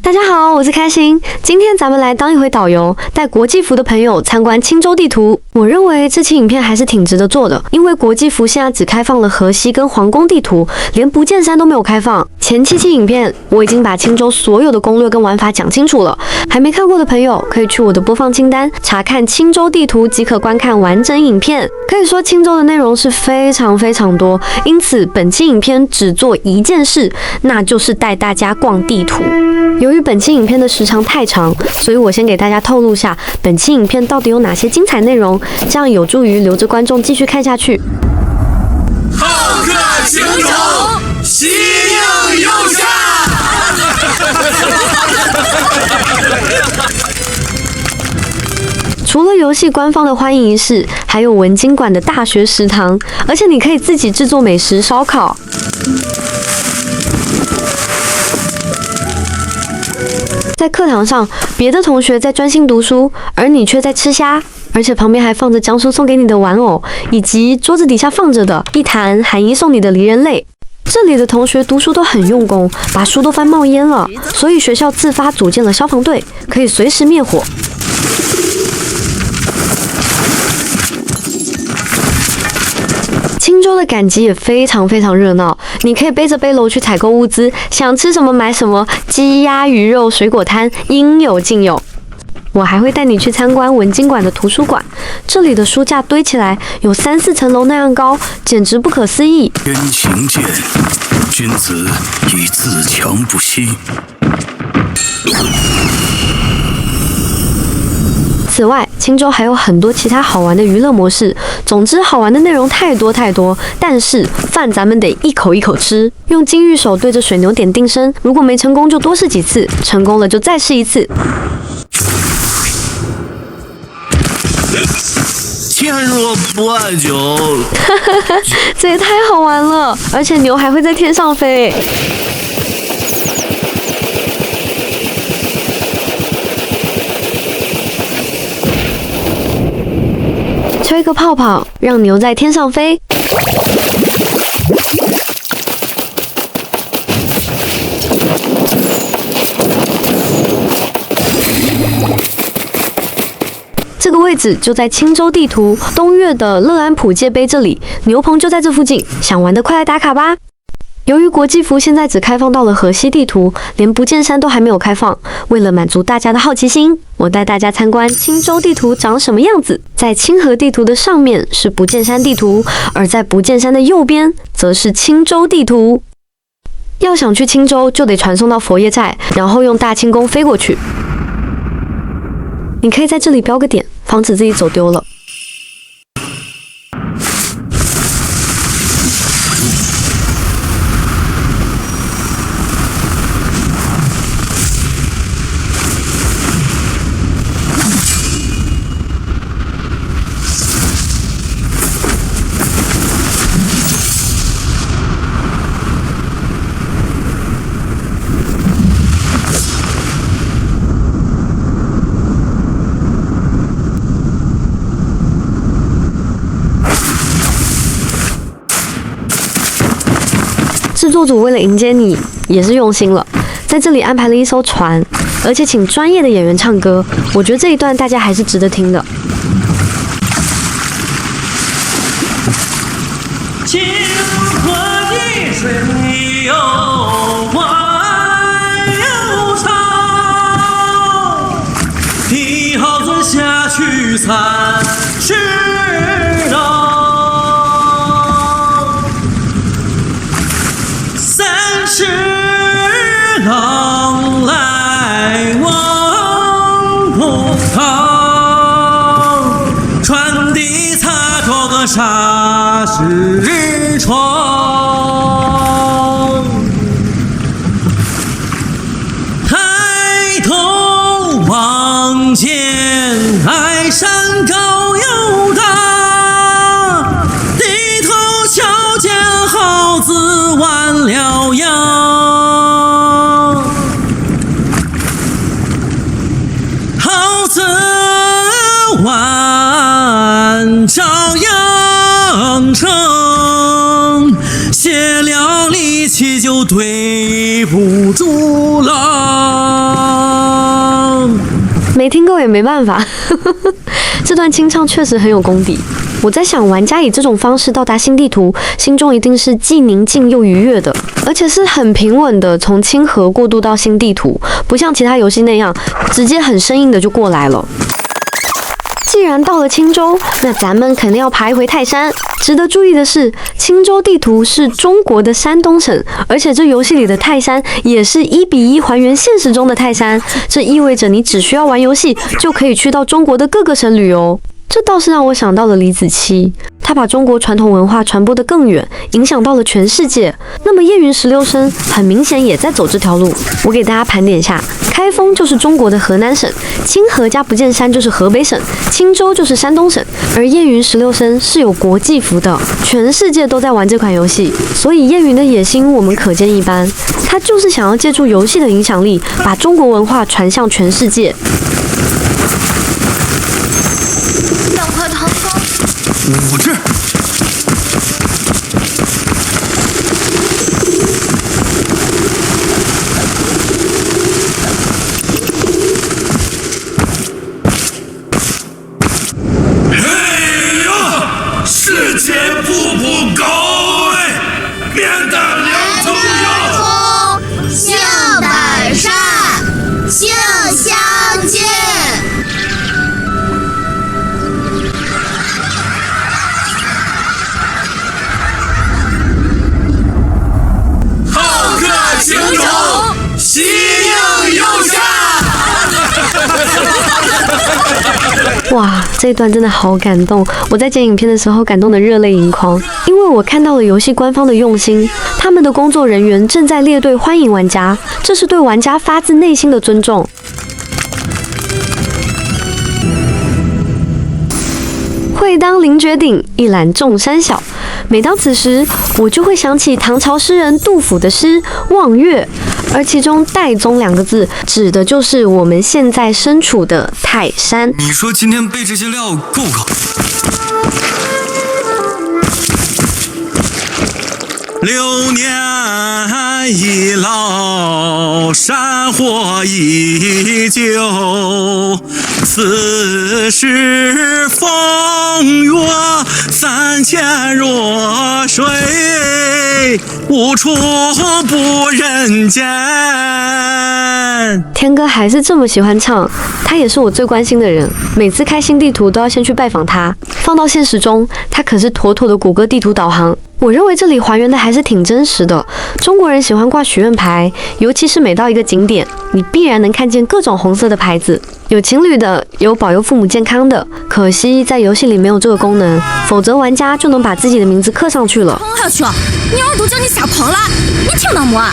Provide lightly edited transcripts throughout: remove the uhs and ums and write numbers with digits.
大家好，我是开心。今天咱们来当一回导游，带国际服的朋友参观青州地图。我认为这期影片还是挺值得做的，因为国际服现在只开放了河西跟皇宫地图，连不见山都没有开放。前7期影片我已经把青州所有的攻略跟玩法讲清楚了，还没看过的朋友可以去我的播放清单查看青州地图，即可观看完整影片。可以说青州的内容是非常多，因此本期影片只做一件事，那就是带大家逛地图。由于本期影片的时长太长，所以我先给大家透露下本期影片到底有哪些精彩内容，这样有助于留着观众继续看下去。好客行走，喜迎右下。除了游戏官方的欢迎仪式，还有文经馆的大学食堂，而且你可以自己制作美食烧烤。在课堂上，别的同学在专心读书，而你却在吃虾，而且旁边还放着江叔送给你的玩偶，以及桌子底下放着的一坛韩一送你的梨仁类。这里的同学读书都很用功，把书都翻冒烟了，所以学校自发组建了消防队，可以随时灭火。青州的赶集也非常热闹，你可以背着背篓去采购物资，想吃什么买什么，鸡鸭鱼肉水果摊应有尽有。我还会带你去参观文经馆的图书馆，这里的书架堆起来有3、4层楼那样高，简直不可思议。天行健，君子以自强不息。此外，青州还有很多其他好玩的娱乐模式。总之，好玩的内容太多，但是饭咱们得一口一口吃。用金玉手对着水牛点定身，如果没成功就多试几次，成功了就再试一次。天若不爱酒，这也太好玩了！而且牛还会在天上飞。吹个泡泡，让牛在天上飞。这个位置就在青州地图东岳的乐安普界碑这里，牛棚就在这附近，想玩的快来打卡吧！由于国际服现在只开放到了河西地图，连不见山都还没有开放。为了满足大家的好奇心，我带大家参观青州地图长什么样子。在清河地图的上面是不见山地图，而在不见山的右边则是青州地图。要想去青州，就得传送到佛爷寨，然后用大清宫飞过去。你可以在这里标个点，防止自己走丢了。制作组为了迎接你，也是用心了，在这里安排了一艘船，而且请专业的演员唱歌，我觉得这一段大家还是值得听的。清河的水有弯又长，帝豪尊下去30刀。30郎来往波涛，船底擦着个沙石床。抬头望见矮山高又大，低头瞧见耗子弯了腰。万照阳城，泄了力气就对不住了。没听够也没办法。这段清唱确实很有功底。我在想，玩家以这种方式到达新地图，心中一定是既宁静又愉悦的，而且是很平稳的从清河过渡到新地图，不像其他游戏那样直接很生硬的就过来了。既然到了青州，那咱们肯定要爬一回泰山。值得注意的是，青州地图是中国的山东省，而且这游戏里的泰山也是1:1还原现实中的泰山。这意味着你只需要玩游戏，就可以去到中国的各个省旅游。这倒是让我想到了李子柒，他把中国传统文化传播得更远，影响到了全世界。那么燕云16声很明显也在走这条路。我给大家盘点下，开封就是中国的河南省，清河加不见山就是河北省，青州就是山东省，而燕云16声是有国际服的，全世界都在玩这款游戏，所以燕云的野心我们可见一斑，他就是想要借助游戏的影响力，把中国文化传向全世界。武志，嘿呀，世界步步高哎，免得两头有。性本善，性相近。行走，喜迎右下。哇，这一段真的好感动！我在剪影片的时候感动得热泪盈眶，因为我看到了游戏官方的用心，他们的工作人员正在列队欢迎玩家，这是对玩家发自内心的尊重。会当凌绝顶，一览众山小。每当此时，我就会想起唐朝诗人杜甫的诗《望岳》，而其中“岱宗”2个字，指的就是我们现在身处的泰山。你说今天背这些料够不够？6年已老，山火依旧。此时风月3000弱水，无处不人间。天哥还是这么喜欢唱，他也是我最关心的人，每次开新地图都要先去拜访他。放到现实中，他可是妥妥的谷歌地图导航。我认为这里还原的还是挺真实的。中国人喜欢挂许愿牌，尤其是每到一个景点，你必然能看见各种红色的牌子，有情侣的，有保佑父母健康的。可惜在游戏里没有这个功能，否则玩家就能把自己的名字刻上去了。还要去？你耳朵叫你吓狂了？你听到没啊？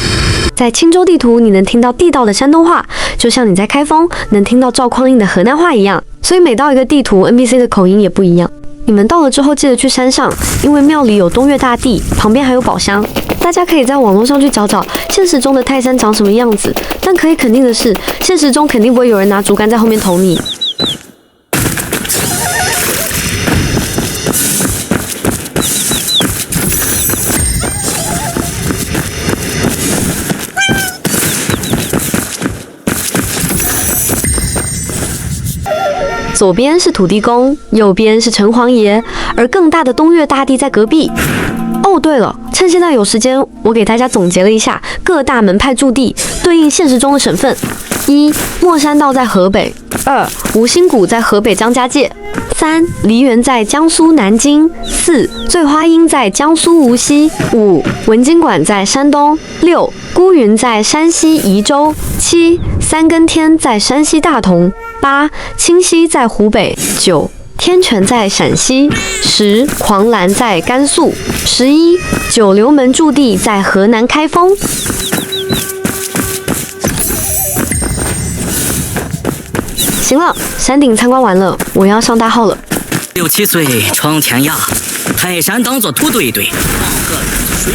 在青州地图，你能听到地道的山东话，就像你在开封能听到赵匡胤的河南话一样。所以每到一个地图 ，NPC 的口音也不一样。你们到了之后记得去山上，因为庙里有东岳大帝，旁边还有宝箱。大家可以在网络上去找找现实中的泰山长什么样子，但可以肯定的是，现实中肯定不会有人拿竹竿在后面捅你。左边是土地公，右边是城隍爷，而更大的东岳大帝在隔壁。哦，对了，趁现在有时间，我给大家总结了一下各大门派驻地对应现实中的省份：1. 莫山道在河北；2. 吴兴谷在河北张家界；3. 梨园在江苏南京；4. 醉花阴在江苏无锡；5. 文经馆在山东；6. 孤云在山西宜州；7. 三根天在山西大同；8. 清溪在湖北；9. 天泉在陕西；10. 狂澜在甘肃；11. 九流门驻地在河南开封。行了，山顶参观完了，我要上大号了。6、7岁闯天涯，泰山当作土堆堆，黄河水。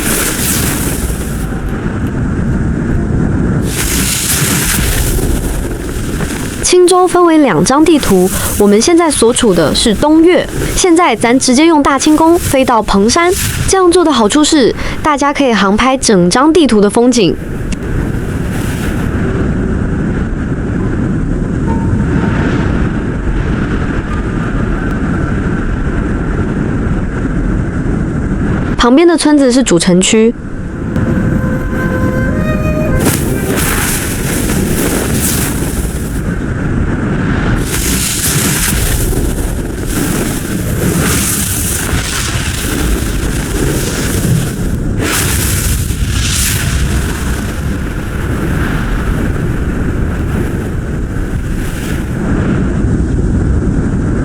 青州分为2张地图，我们现在所处的是东岳。现在咱直接用大清宫飞到彭山，这样做的好处是，大家可以航拍整张地图的风景。旁边的村子是主城区。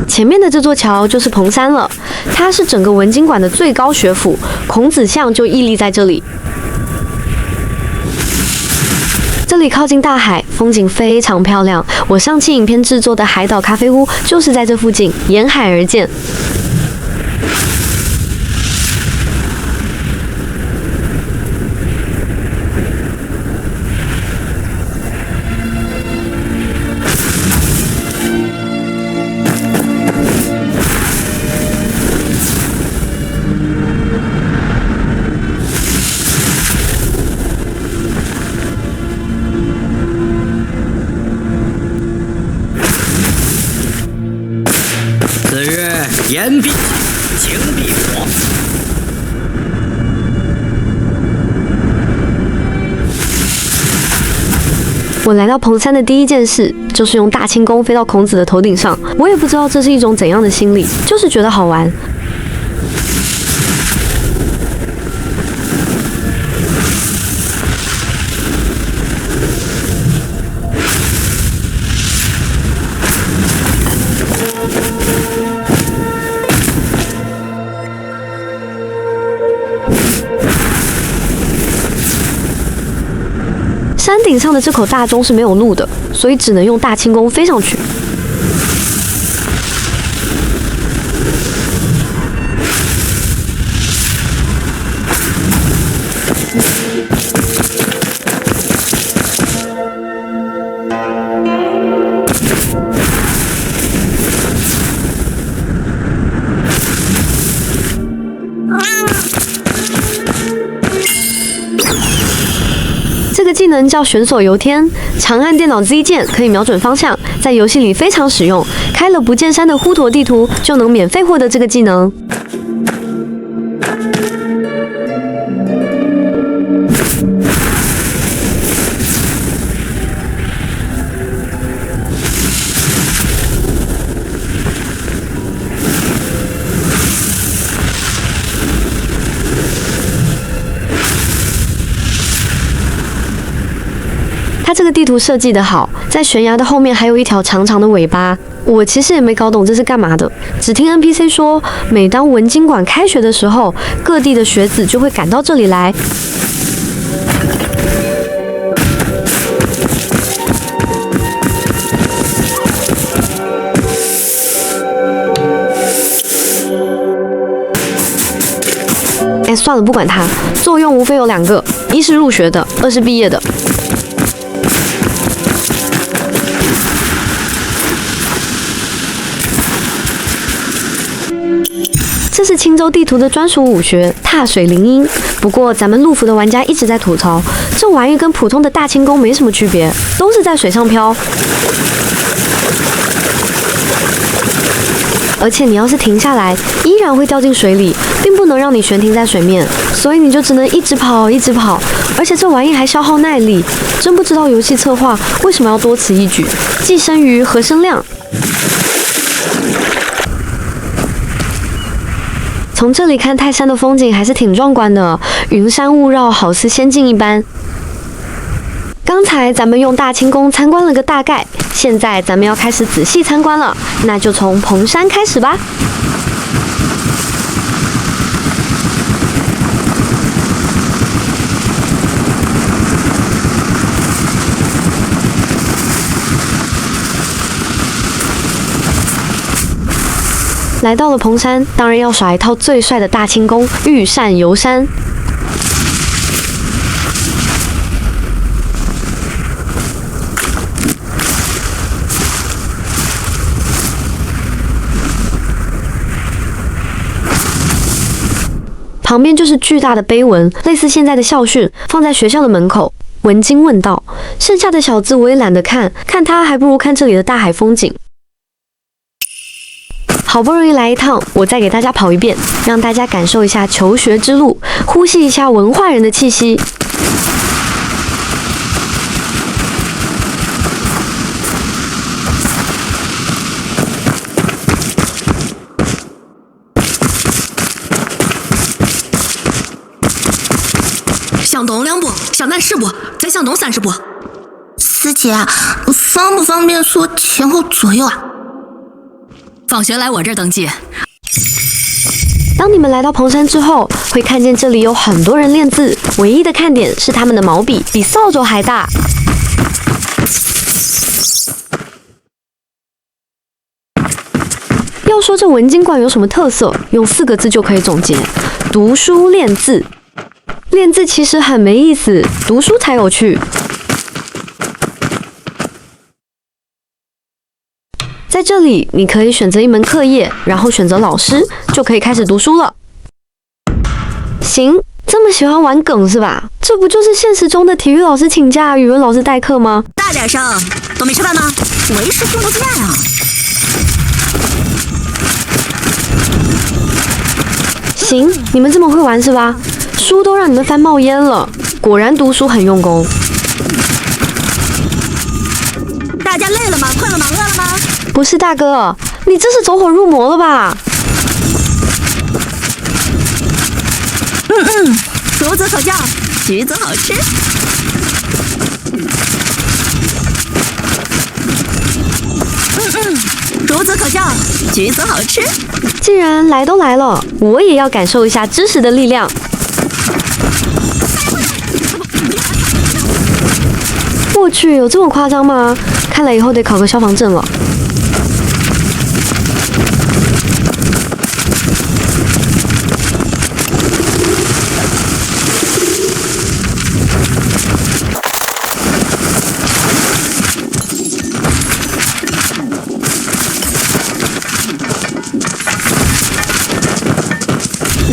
前面的这座桥就是蓬山了，它是整个文经馆的最高学府，孔子像就屹立在这里。这里靠近大海，风景非常漂亮。我上期影片制作的海岛咖啡屋就是在这附近，沿海而建。此日言必行必果。我来到蓬山的第一件事就是用大轻功飞到孔子的头顶上。我也不知道这是一种怎样的心理，就是觉得好玩。山顶上的这口大钟是没有路的，所以只能用大轻功飞上去。这个技能叫悬索游天，长按电脑 Z 键可以瞄准方向，在游戏里非常实用。开了不见山的呼陀地图就能免费获得这个技能。它这个地图设计得好，在悬崖的后面还有一条长长的尾巴。我其实也没搞懂这是干嘛的，只听 NPC 说，每当文经馆开学的时候，各地的学子就会赶到这里来。算了，不管它，作用无非有两个，一是入学的，二是毕业的。这是青州地图的专属武学踏水灵音，不过咱们陆服的玩家一直在吐槽，这玩意跟普通的大轻功没什么区别，都是在水上漂。而且你要是停下来，依然会掉进水里，并不能让你悬停在水面，所以你就只能一直跑，一直跑。而且这玩意还消耗耐力，真不知道游戏策划为什么要多此一举，既生瑜何生亮。从这里看泰山的风景还是挺壮观的，云山雾绕，好似仙境一般。刚才咱们用大轻功参观了个大概，现在咱们要开始仔细参观了，那就从蓬山开始吧。来到了蓬山，当然要耍一套最帅的大轻功——御扇游山。旁边就是巨大的碑文，类似现在的校训，放在学校的门口。文经问道，剩下的小字我也懒得看，看它还不如看这里的大海风景。好不容易来一趟，我再给大家跑一遍，让大家感受一下求学之路，呼吸一下文化人的气息。向东2步，向南10步，再向东30步。师姐，方不方便说前后左右啊？放学来我这儿登记。当你们来到蓬山之后，会看见这里有很多人练字，唯一的看点是他们的毛笔比扫帚还大。要说这文经馆有什么特色，用4个字就可以总结：读书练字。练字其实很没意思，读书才有趣。在这里，你可以选择一门课业，然后选择老师，就可以开始读书了。行，这么喜欢玩梗是吧？这不就是现实中的体育老师请假，语文老师代课吗？大点声，都没吃饭吗？为师听不见啊。行，你们这么会玩是吧？书都让你们翻冒烟了，果然读书很用功。大家累了吗？困了吗？饿了吗？不是大哥，你这是走火入魔了吧？孺子可教，橘子好吃。孺子可教，橘子好吃。既然来都来了，我也要感受一下知识的力量。我去，有这么夸张吗？看来以后得考个消防证了。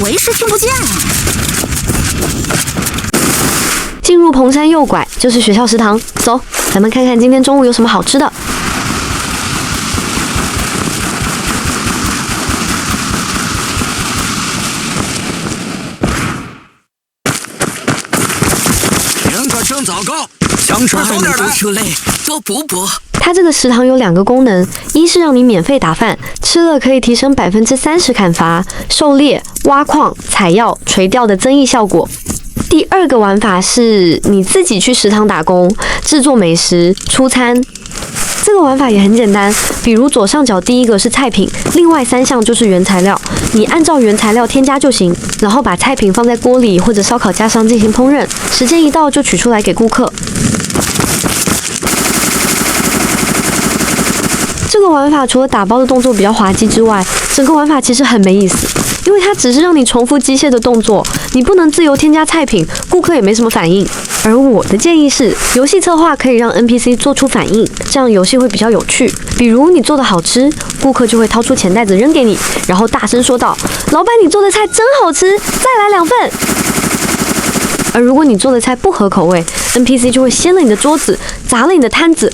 为师听不见啊。进入蓬山右拐就是学校食堂，走，咱们看看今天中午有什么好吃的。评课声早高，强吃早点来。读书累，多补补。它这个食堂有2个功能，一是让你免费打饭，吃了可以提升30%砍伐、狩猎、挖矿、采药、垂钓的增益效果。第2个玩法是你自己去食堂打工，制作美食、出餐。这个玩法也很简单，比如左上角第1个是菜品，另外3项就是原材料，你按照原材料添加就行，然后把菜品放在锅里或者烧烤架上进行烹饪，时间一到就取出来给顾客。这个玩法除了打包的动作比较滑稽之外，整个玩法其实很没意思，因为它只是让你重复机械的动作，你不能自由添加菜品，顾客也没什么反应。而我的建议是，游戏策划可以让 NPC 做出反应，这样游戏会比较有趣。比如你做的好吃，顾客就会掏出钱袋子扔给你，然后大声说道：“老板，你做的菜真好吃，再来2份。”而如果你做的菜不合口味， NPC 就会掀了你的桌子，砸了你的摊子。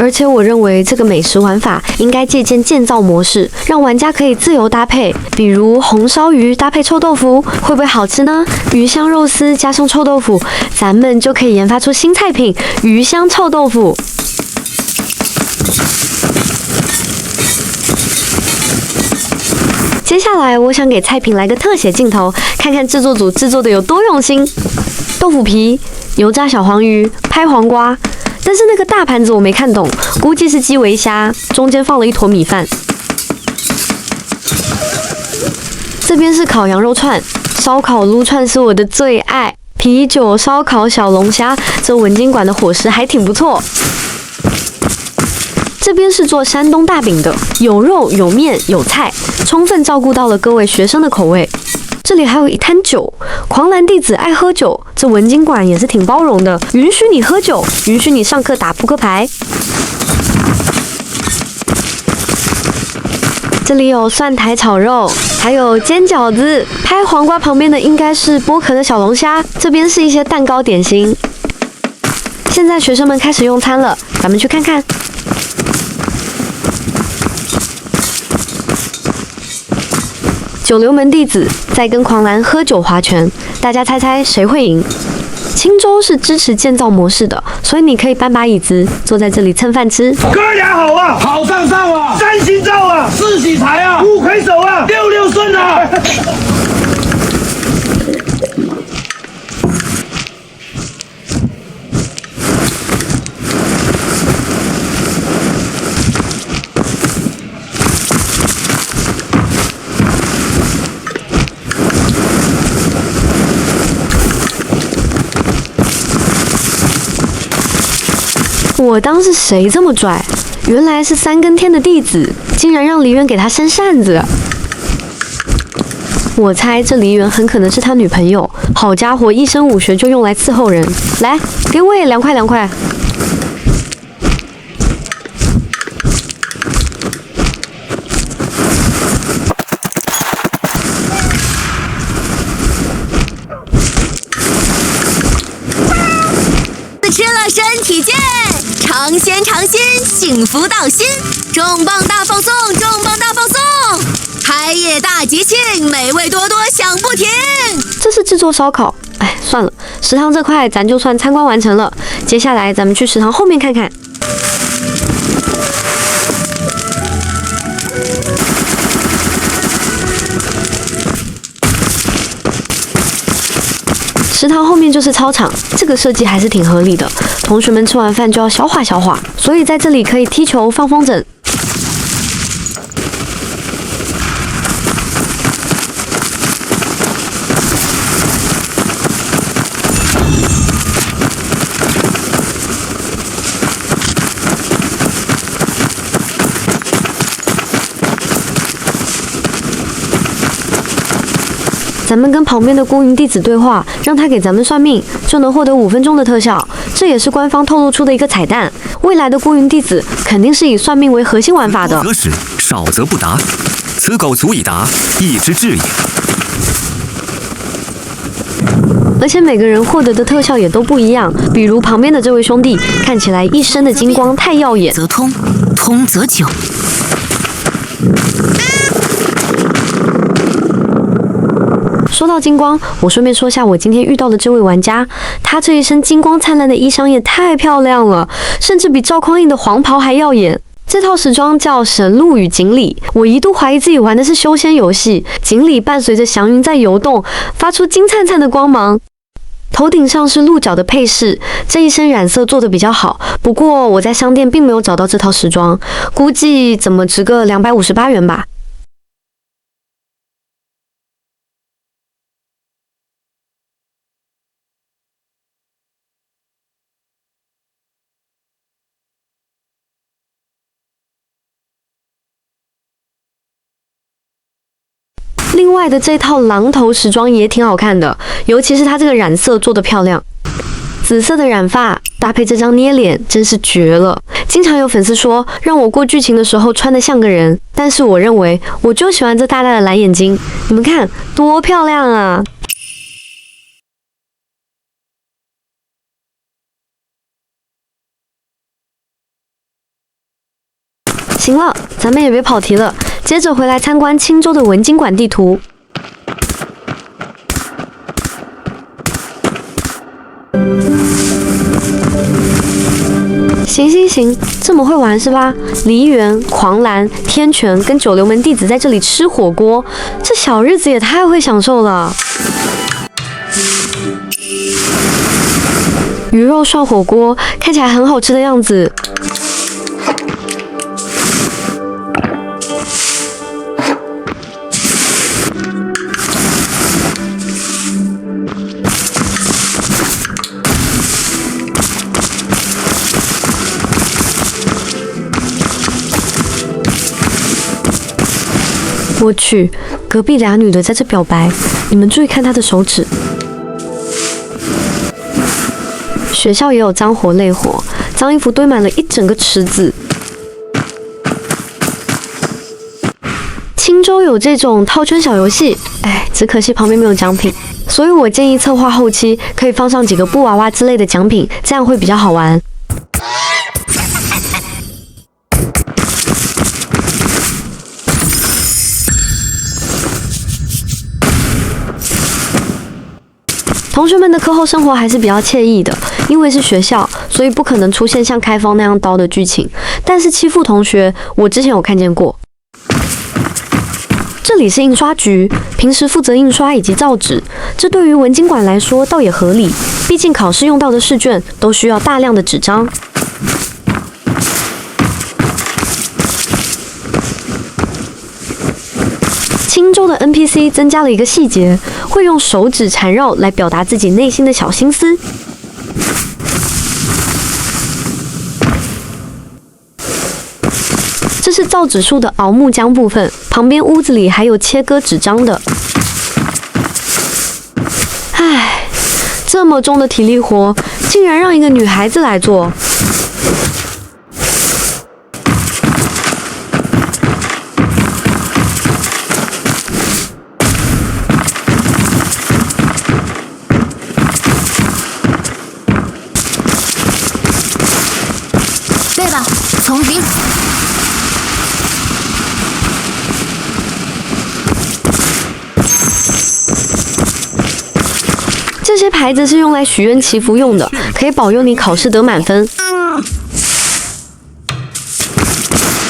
而且我认为这个美食玩法应该借鉴建造模式，让玩家可以自由搭配，比如红烧鱼搭配臭豆腐，会不会好吃呢？鱼香肉丝加上臭豆腐，咱们就可以研发出新菜品——鱼香臭豆腐。接下来，我想给菜品来个特写镜头，看看制作组制作的有多用心。豆腐皮、油炸小黄鱼、拍黄瓜。但是那个大盘子我没看懂，估计是基围虾，中间放了一坨米饭。这边是烤羊肉串，烧烤撸串是我的最爱。啤酒、烧烤、小龙虾，这文经馆的伙食还挺不错。这边是做山东大饼的，有肉有面有菜，充分照顾到了各位学生的口味。这里还有一摊酒，狂澜弟子爱喝酒，这文经馆也是挺包容的，允许你喝酒，允许你上课打扑克牌。这里有蒜苔炒肉，还有煎饺子。拍黄瓜旁边的应该是剥壳的小龙虾，这边是一些蛋糕点心。现在学生们开始用餐了，咱们去看看。九流门弟子在跟狂澜喝酒划拳，大家猜猜谁会赢？青州是支持建造模式的，所以你可以搬把椅子坐在这里蹭饭吃。哥俩好啊，好上上啊，三星照啊，四喜财啊，五魁首啊，六六顺啊。我当是谁这么拽？原来是三更天的弟子，竟然让梨园给他扇扇子。我猜这梨园很可能是他女朋友。好家伙，一身武学就用来伺候人。来，给我也凉快凉快。吃了身体健，尝鲜尝鲜，幸福到心，重磅大放送，重磅大放送，开业大吉庆，美味多多享不停。这是制作烧烤，哎，算了，食堂这块咱就算参观完成了。接下来咱们去食堂后面看看。食堂后面就是操场，这个设计还是挺合理的。同学们吃完饭就要消化消化，所以在这里可以踢球、放风筝。咱们跟旁边的孤云弟子对话，让他给咱们算命，就能获得5分钟的特效。这也是官方透露出的一个彩蛋。未来的孤云弟子肯定是以算命为核心玩法的。多则使，少则不达，此狗足以达，义之至也。而且每个人获得的特效也都不一样，比如旁边的这位兄弟，看起来一身的金光太耀眼。则通，通则久。说到金光，我顺便说下我今天遇到的这位玩家，他这一身金光灿烂的衣裳也太漂亮了，甚至比赵匡胤的黄袍还耀眼。这套时装叫神鹿与锦鲤，我一度怀疑自己玩的是修仙游戏。锦鲤伴随着祥云在游动，发出金灿灿的光芒。头顶上是鹿角的配饰，这一身染色做的比较好，不过我在商店并没有找到这套时装，估计怎么值个258元吧。另外的这套狼头时装也挺好看的，尤其是它这个染色做得漂亮，紫色的染发搭配这张捏脸真是绝了。经常有粉丝说让我过剧情的时候穿得像个人，但是我认为我就喜欢这大大的蓝眼睛，你们看多漂亮啊！行了，咱们也别跑题了，接着回来参观青州的文经馆地图。行，这么会玩是吧？梨园、狂澜、天泉跟九流门弟子在这里吃火锅，这小日子也太会享受了。鱼肉涮火锅看起来很好吃的样子。我去，隔壁俩女的在这表白，你们注意看她的手指。学校也有脏活累活，脏衣服堆满了一整个池子。青州有这种套圈小游戏，只可惜旁边没有奖品，所以我建议策划后期可以放上几个布娃娃之类的奖品，这样会比较好玩。同学们的课后生活还是比较惬意的，因为是学校，所以不可能出现像开封那样刀的剧情。但是欺负同学，我之前有看见过。这里是印刷局，平时负责印刷以及造纸，这对于文经馆来说倒也合理，毕竟考试用到的试卷都需要大量的纸张。青州的 NPC 增加了一个细节，会用手指缠绕来表达自己内心的小心思。这是造纸术的熬木浆部分，旁边屋子里还有切割纸张的。唉，这么重的体力活，竟然让一个女孩子来做。背吧，从顶。这些牌子是用来许愿祈福用的，可以保佑你考试得满分。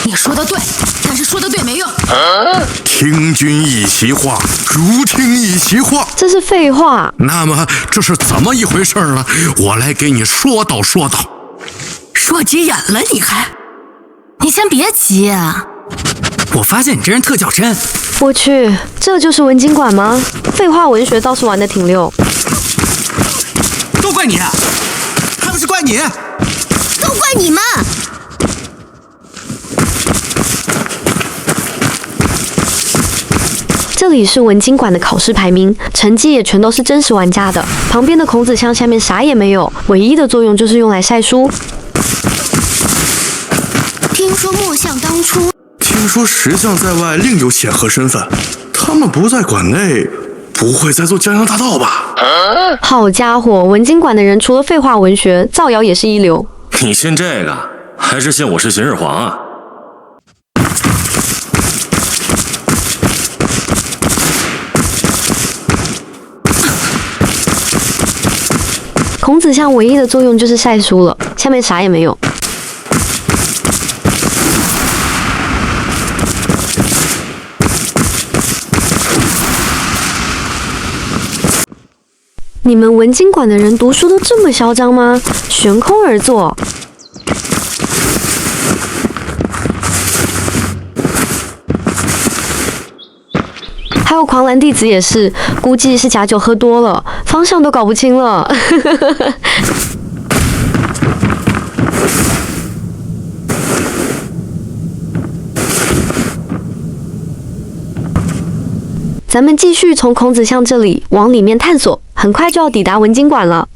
你说的对，但是说的对没用。听君一席话，如听一席话。这是废话。那么这是怎么一回事呢？我来给你说道说道。说急眼了你还？你先别急啊。我发现你这人特较真。我去，这就是文经馆吗？废话文学倒是玩得挺溜。都怪你，还不是怪你？都怪你们！这里是文经馆的考试排名，成绩也全都是真实玩家的。旁边的孔子像下面啥也没有，唯一的作用就是用来晒书。听说墨相当初，听说石像在外另有显赫身份，他们不在馆内，不会在做江洋大盗吧？好家伙，文经馆的人除了废话文学，造谣也是一流。你信这个，还是信我是秦始皇啊？孔子像唯一的作用就是晒书了，下面啥也没有。你们文经馆的人读书都这么嚣张吗？悬空而坐。还有狂澜弟子也是，估计是假酒喝多了，方向都搞不清了。咱们继续从孔子像这里往里面探索，很快就要抵达文经馆了。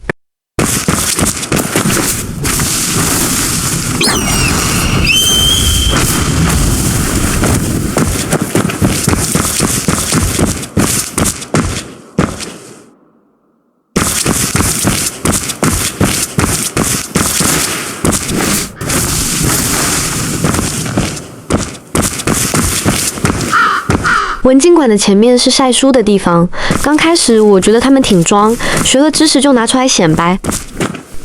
文经馆的前面是晒书的地方，刚开始我觉得他们挺装，学了知识就拿出来显摆。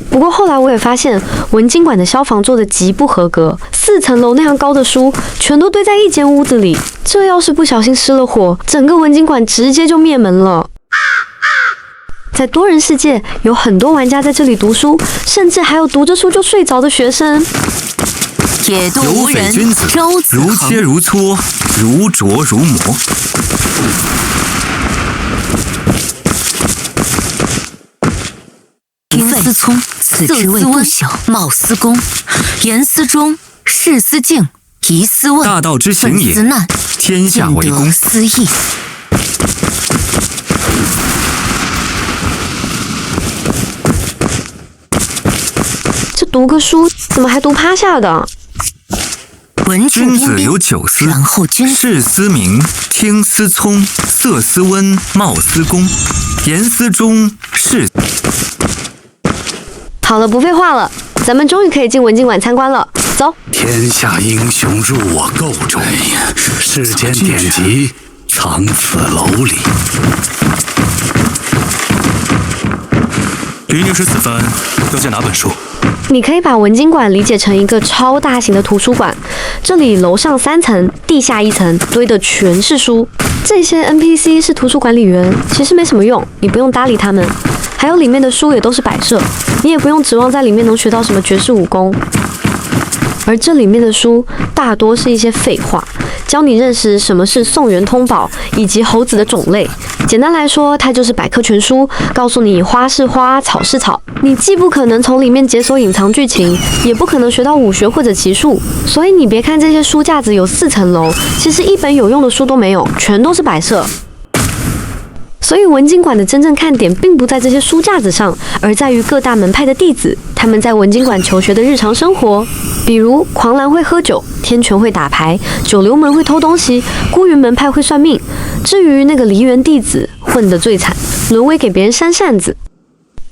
不过后来我也发现，文经馆的消防做的极不合格，4层楼那样高的书全都堆在一间屋子里，这要是不小心失了火，整个文经馆直接就灭门了。在多人世界，有很多玩家在这里读书，甚至还有读着书就睡着的学生。野渡有无人匪君子，周子如切如磋，如琢如磨。丁思聪，此职位不小，貌思恭，言思忠，事思敬，疑思问，大道之行也本思难，天下为公见得。思义。这读个书怎么还读趴下的？文质彬彬，君子有九思，然后君子视思明，听思聪，色思温，貌思恭，言思忠，是。好了，不废话了，咱们终于可以进文经馆参观了，走。天下英雄入我构中，世间典籍藏此楼里。李女士此番要借哪本书？你可以把文经馆理解成一个超大型的图书馆，这里楼上3层，地下1层，堆的全是书。这些 NPC 是图书管理员，其实没什么用，你不用搭理他们。还有里面的书也都是摆设，你也不用指望在里面能学到什么绝世武功。而这里面的书大多是一些废话，教你认识什么是宋元通宝以及猴子的种类。简单来说，它就是百科全书，告诉你花是花，草是草。你既不可能从里面解锁隐藏剧情，也不可能学到武学或者骑术。所以你别看这些书架子有4层楼，其实一本有用的书都没有，全都是摆设。所以文经馆的真正看点并不在这些书架子上，而在于各大门派的弟子，他们在文经馆求学的日常生活。比如狂澜会喝酒，天权会打牌，九流门会偷东西，孤云门派会算命。至于那个梨园弟子，混得最惨，沦为给别人扇扇子。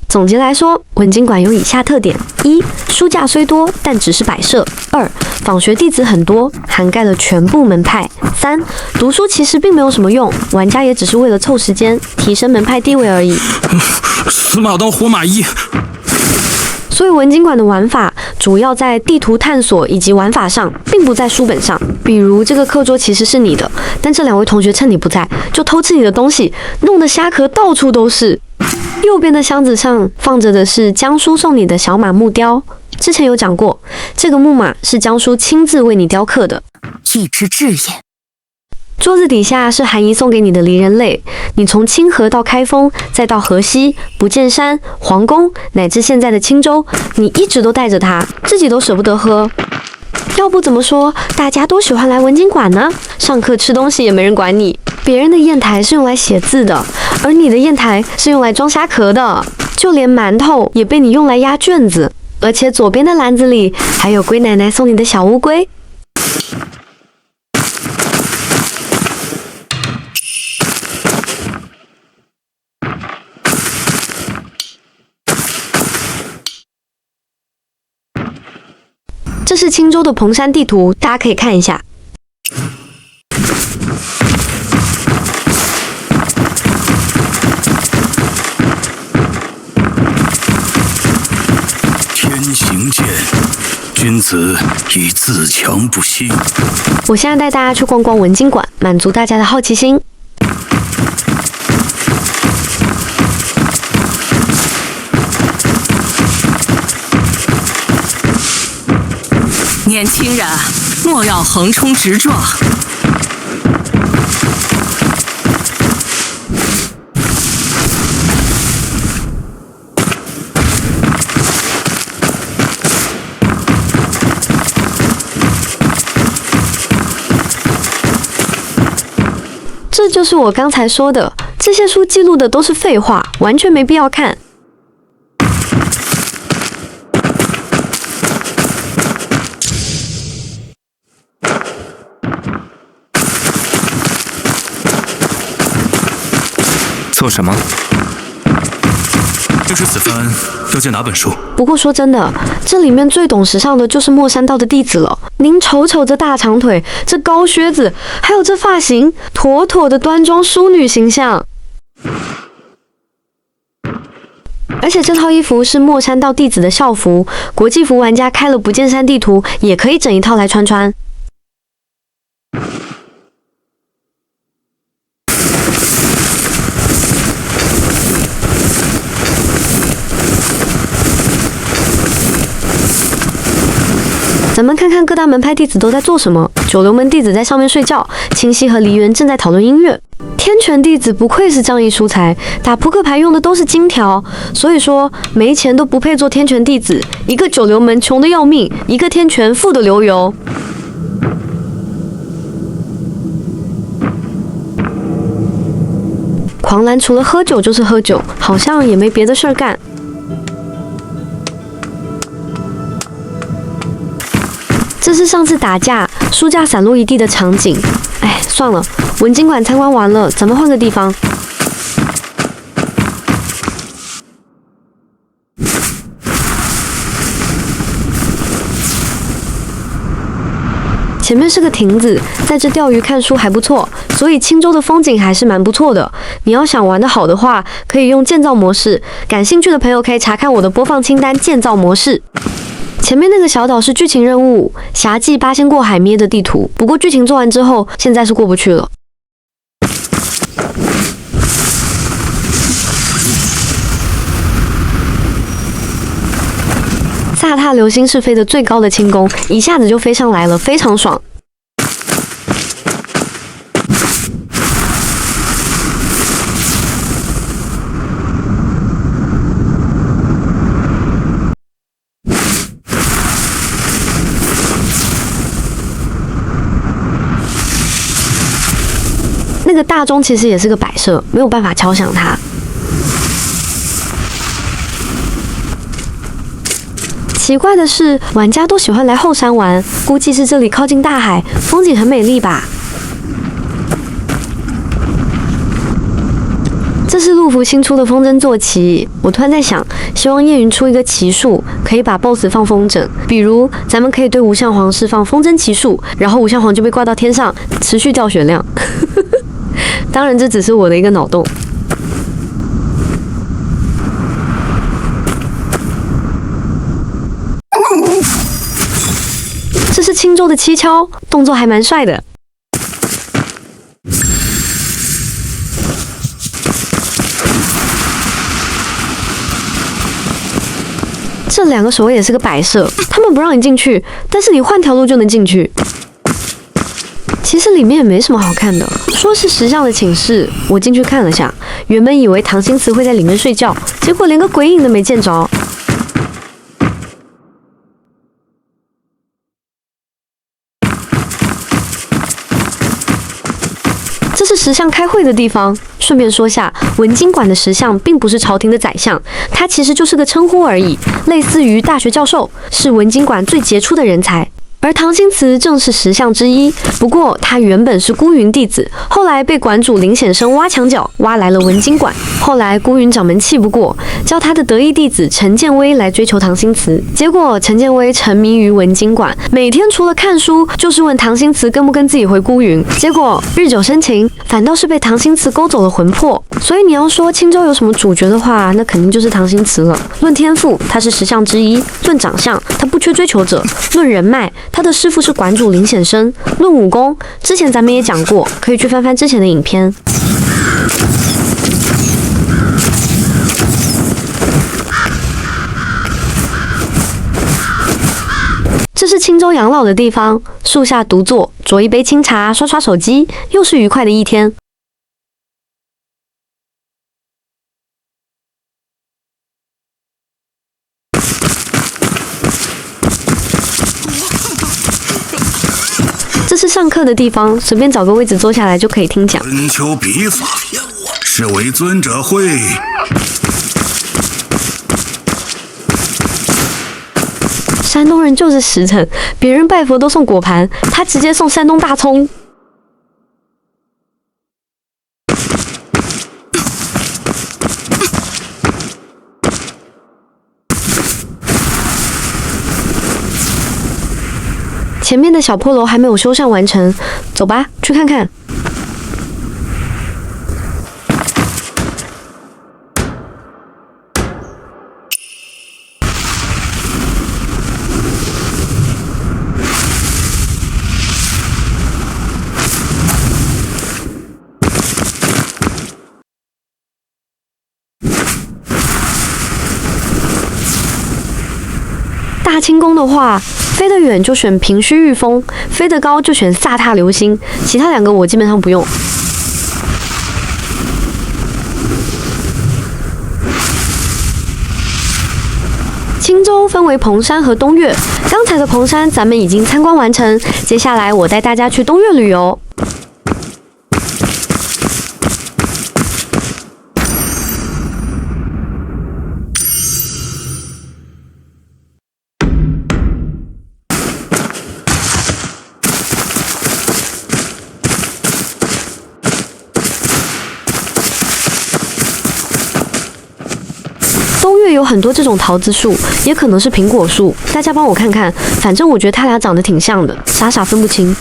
总结来说，文经馆有以下特点： 1. 书架虽多，但只是摆设； 2. 访学弟子很多，涵盖了全部门派； 3. 读书其实并没有什么用，玩家也只是为了凑时间，提升门派地位而已。死马当活马医。所以文经馆的玩法主要在地图探索以及玩法上，并不在书本上。比如这个课桌其实是你的，但这2位同学趁你不在就偷吃你的东西，弄得虾壳到处都是。右边的箱子上放着的是江叔送你的小马木雕，之前有讲过，这个木马是江叔亲自为你雕刻的，一只智也。桌子底下是韩姨送给你的离人泪，你从清河到开封，再到河西、不见山、皇宫，乃至现在的青州，你一直都带着它，自己都舍不得喝。要不怎么说大家都喜欢来文经馆呢？上课吃东西也没人管你。别人的砚台是用来写字的，而你的砚台是用来装虾壳的。就连馒头也被你用来压卷子，而且左边的篮子里还有龟奶奶送你的小乌龟。这是青州的彭山地图，大家可以看一下。天行健，君子以自强不息。我现在带大家去逛逛文经馆，满足大家的好奇心。年轻人，莫要横冲直撞。这就是我刚才说的，这些书记录的都是废话，完全没必要看。做什么？就是此番要借哪本书？不过说真的，这里面最懂时尚的就是莫山道的弟子了。您瞅瞅这大长腿，这高靴子，还有这发型，妥妥的端庄淑女形象。而且这套衣服是莫山道弟子的校服，国际服玩家开了不见山地图，也可以整一套来穿穿。咱们看看各大门派弟子都在做什么。九流门弟子在上面睡觉，清溪和梨园正在讨论音乐。天权弟子不愧是仗义疏财，打扑克牌用的都是金条，所以说没钱都不配做天权弟子。一个九流门穷得要命，一个天权富得流油。狂澜除了喝酒就是喝酒，好像也没别的事儿干。这是上次打架书架散落一地的场景。哎，算了，文经馆参观完了，咱们换个地方。前面是个亭子，在这钓鱼看书还不错，所以青州的风景还是蛮不错的。你要想玩得好的话，可以用建造模式。感兴趣的朋友可以查看我的播放清单建造模式。前面那个小岛是剧情任务，侠妓八仙过海咩的地图。不过剧情做完之后，现在是过不去了。萨塔流星是飞得最高的轻功，一下子就飞上来了，非常爽。那个大钟其实也是个摆设，没有办法敲响它。奇怪的是，玩家都喜欢来后山玩，估计是这里靠近大海，风景很美丽吧。这是陆服新出的风筝坐骑，我突然在想，希望叶云出一个骑术，可以把 BOSS 放风筝，比如咱们可以对无相皇释放风筝骑术，然后无相皇就被挂到天上，持续掉血量。当然，这只是我的一个脑洞。这是青州的七跷，动作还蛮帅的。这两个守卫也是个摆设，他们不让你进去，但是你换条路就能进去。其实里面也没什么好看的，说是石像的寝室，我进去看了下，原本以为唐心慈会在里面睡觉，结果连个鬼影都没见着。这是石像开会的地方。顺便说下，文经馆的石像并不是朝廷的宰相，他其实就是个称呼而已，类似于大学教授，是文经馆最杰出的人才。而唐心慈正是石像之一，不过他原本是孤云弟子，后来被馆主林显生挖墙脚，挖来了文经馆。后来孤云掌门气不过，叫他的得意弟子陈建威来追求唐心慈。结果陈建威沉迷于文经馆，每天除了看书，就是问唐心慈跟不跟自己回孤云。结果日久生情，反倒是被唐心慈勾走了魂魄。所以你要说青州有什么主角的话，那肯定就是唐心慈了。论天赋，他是石像之一；论长相，他不缺追求者；论人脉，他的师傅是馆主林显生。论武功，之前咱们也讲过，可以去翻翻之前的影片。这是青州养老的地方，树下独坐，酌一杯清茶，刷刷手机，又是愉快的一天。这是上课的地方，随便找个位置坐下来就可以听讲。春秋笔法，是为尊者会。山东人就是实诚，别人拜佛都送果盘，他直接送山东大葱。前面的小破楼还没有修缮完成，走吧，去看看。大清宫的话，飞得远就选平须御风，飞得高就选萨塔流星，其他两个我基本上不用。青州分为彭山和东岳，刚才的彭山咱们已经参观完成，接下来我带大家去东岳旅游。很多这种桃子树，也可能是苹果树。大家帮我看看，反正我觉得它俩长得挺像的，傻傻分不清。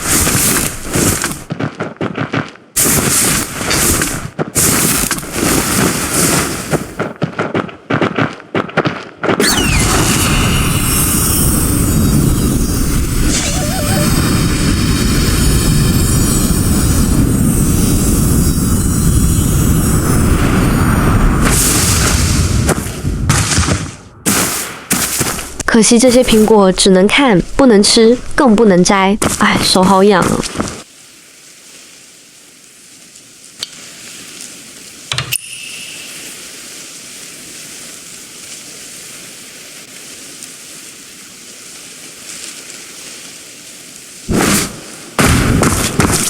可惜这些苹果只能看，不能吃，更不能摘。哎，手好痒啊！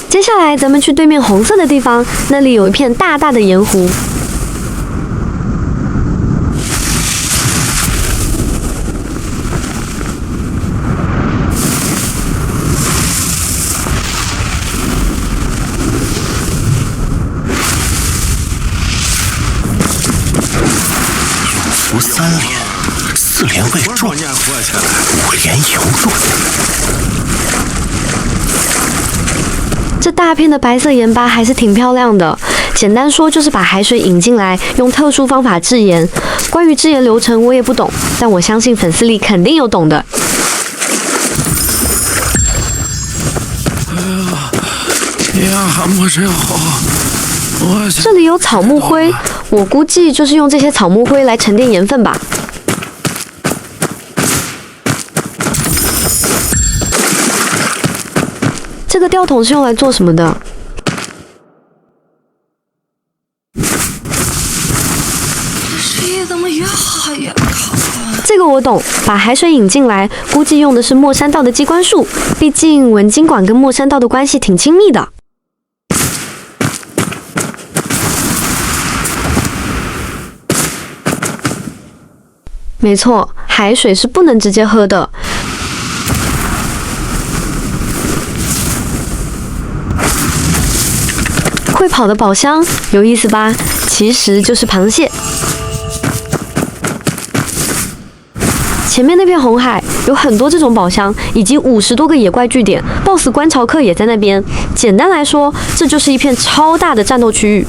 接下来咱们去对面红色的地方，那里有一片大大的盐湖。福3连，4连未中，5连有中。这大片的白色盐巴还是挺漂亮的。简单说就是把海水引进来，用特殊方法制盐。关于制盐流程我也不懂，但我相信粉丝里肯定有懂的。呀，没真好。这里有草木灰，我估计就是用这些草木灰来沉淀盐分吧。这个吊桶是用来做什么的？水怎么越喝越渴？这个我懂，把海水引进来，估计用的是莫山道的机关术，毕竟文经馆跟莫山道的关系挺亲密的。没错，海水是不能直接喝的。会跑的宝箱有意思吧？其实就是螃蟹。前面那片红海有很多这种宝箱，以及50多个野怪据点 ，BOSS 观潮客也在那边。简单来说，这就是一片超大的战斗区域。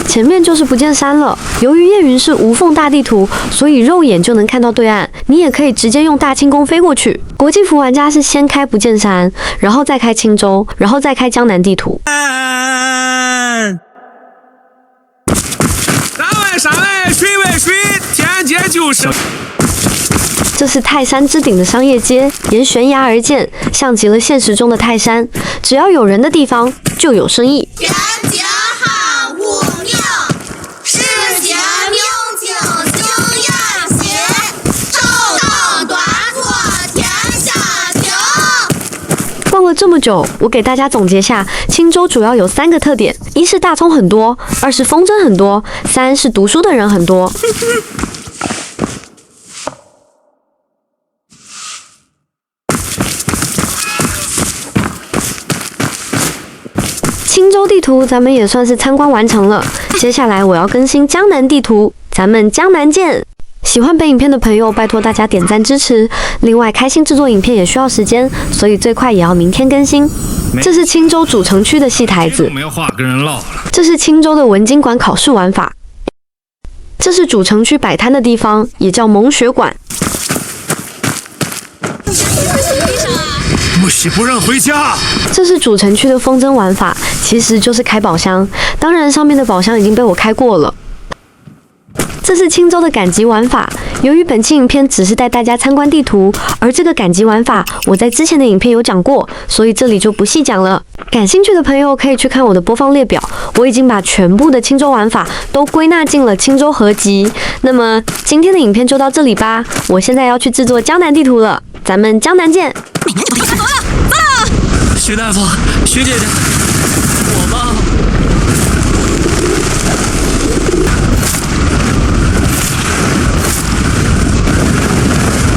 前面就是不见山了。由于叶云是无缝大地图，所以肉眼就能看到对岸。你也可以直接用大轻功飞过去。国际服玩家是先开不见山，然后再开青州，然后再开江南地图。山外水外水，天街就是。这是泰山之顶的商业街，沿悬崖而建，像极了现实中的泰山。只要有人的地方，就有生意。天街好无名，世界名景经验写，朝堂端坐天下听。逛了这么久，我给大家总结下，青州主要有3个特点：一是大葱很多，2是风筝很多，3是读书的人很多。青州地图咱们也算是参观完成了，接下来我要更新江南地图，咱们江南见！喜欢本影片的朋友，拜托大家点赞支持。另外，开心制作影片也需要时间，所以最快也要明天更新。这是青州主城区的戏台子，没话跟人唠了。这是青州的文经馆考试玩法，这是主城区摆摊的地方，也叫蒙学馆。木喜不让回家。这是主城区的风筝玩法，其实就是开宝箱，当然上面的宝箱已经被我开过了。这是青州的赶集玩法，由于本期影片只是带大家参观地图，而这个赶集玩法我在之前的影片有讲过，所以这里就不细讲了。感兴趣的朋友可以去看我的播放列表，我已经把全部的青州玩法都归纳进了青州合集。那么今天的影片就到这里吧，我现在要去制作江南地图了，咱们江南见。徐大夫，徐姐姐，我吧。